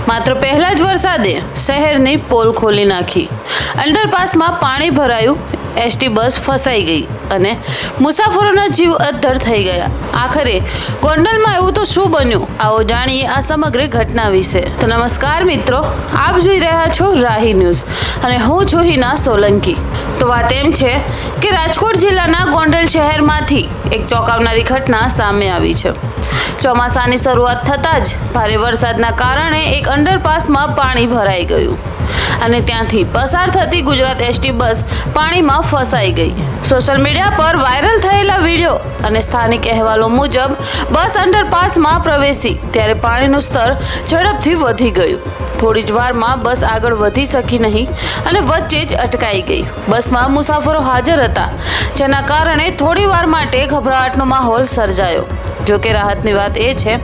માત્ર પહેલા જ વરસાદે શહેરની પોલ ખોલી નાખી, અંડરપાસમાં પાણી ભરાયું, એસટી બસ ફસાઈ ગઈ અને મુસાફરોના જીવ અદ્ધર થઈ ગયા. આખરે ગોંડલમાં એવું તો શું બન્યું? આવો જાણીએ આ સમગ્ર ઘટના વિશે. તો નમસ્કાર મિત્રો, આપ જોઈ રહ્યા છો રાહી ન્યૂઝ અને હું છું હિના સોલંકી. તો વાત એમ છે કે રાજકોટ જિલ્લાના ગોંડલ શહેરમાંથી એક ચોંકાવનારી ઘટના સામે આવી છે. ચોમાસાની શરૂઆત થતાં જ ભારે વરસાદના કારણે એક અંડરપાસમાં પાણી ભરાઈ ગયું અને ત્યાંથી પસાર થતી ગુજરાત એસટી બસ પાણીમાં ફસાઈ ગઈ. સોશિયલ મીડિયા પર વાયરલ થયેલા વિડીયો અને સ્થાનિક અહેવાલો મુજબ બસ અંડરપાસમાં પ્રવેશી ત્યારે પાણીનું સ્તર ઝડપથી વધી ગયું. થોડી જ વારમાં બસ આગળ વધી શકી નહીં અને વચ્ચે જ અટકાઈ ગઈ. બસમાં મુસાફરો હાજર હતા, જેના કારણે થોડી વાર માટે ગભરાટનો માહોલ સર્જાયો. જોકે રાહતની વાત એ છે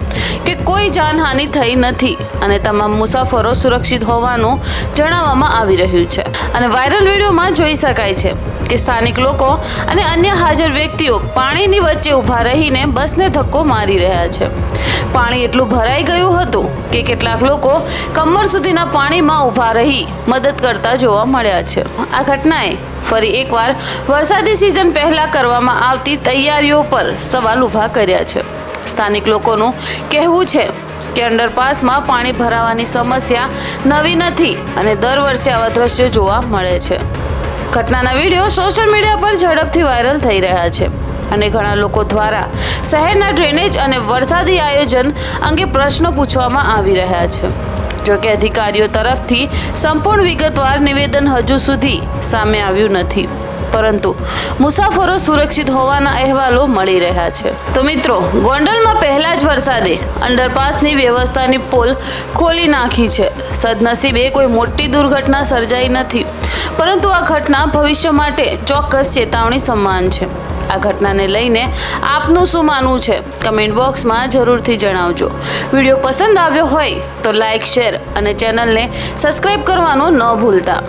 કે કોઈ જાનહાનિ થઈ નથી અને તમામ મુસાફરો સુરક્ષિત હોવાનું જણાવવામાં આવી રહ્યું છે. અને વાયરલ વિડીયોમાં જોઈ શકાય છે કે સ્થાનિક લોકો અને અન્ય હાજર વ્યક્તિઓ પાણીની વચ્ચે ઊભા રહીને બસને ધક્કો મારી રહ્યા છે. પાણી એટલું ભરાઈ ગયું હતું કે કેટલાક લોકો કમર સુધીના પાણીમાં ઊભા રહી મદદ કરતા જોવા મળ્યા છે. આ ઘટનાએ ફરી એકવાર વરસાદી સિઝન પહેલા કરવામાં આવતી તૈયારીઓ પર સવાલ ઊભા કર્યા છે. સ્થાનિક લોકોનું કહેવું છે કે અંડરપાસમાં પાણી ભરાવાની સમસ્યા નવી નથી અને દર વર્ષે આવા દ્રશ્યો જોવા મળે છે. ઘટનાના વિડીયો સોશિયલ મીડિયા પર ઝડપથી વાયરલ થઈ રહ્યા છે અને ઘણા લોકો દ્વારા શહેરના ડ્રેનેજ અને વરસાદી આયોજન અંગે પ્રશ્નો પૂછવામાં આવી રહ્યા છે. જોકે અધિકારીઓ તરફથી સંપૂર્ણ વિગતવાર નિવેદન હજુ સુધી સામે આવ્યું નથી, પરંતુ મુસાફરો સુરક્ષિત હોવાના અહેવાલો મળી રહ્યા છે. તો મિત્રો, ગોંડલમાં પહેલા જ વરસાદે અંડરપાસની વ્યવસ્થાની પોલ ખોલી નાખી છે. સદનસીબે કોઈ મોટી દુર્ઘટના સર્જાઈ નથી, પરંતુ આ ઘટના ભવિષ્ય માટે ચોક્કસ ચેતવણી સમાન છે. આ ઘટનાને લઈને આપનું શું માનવું છે? કમેન્ટ બોક્સમાં જરૂરથી જણાવજો. વિડીયો પસંદ આવ્યો હોય તો લાઇક, શેર અને ચેનલને સબસ્ક્રાઇબ કરવાનું ન ભૂલતા.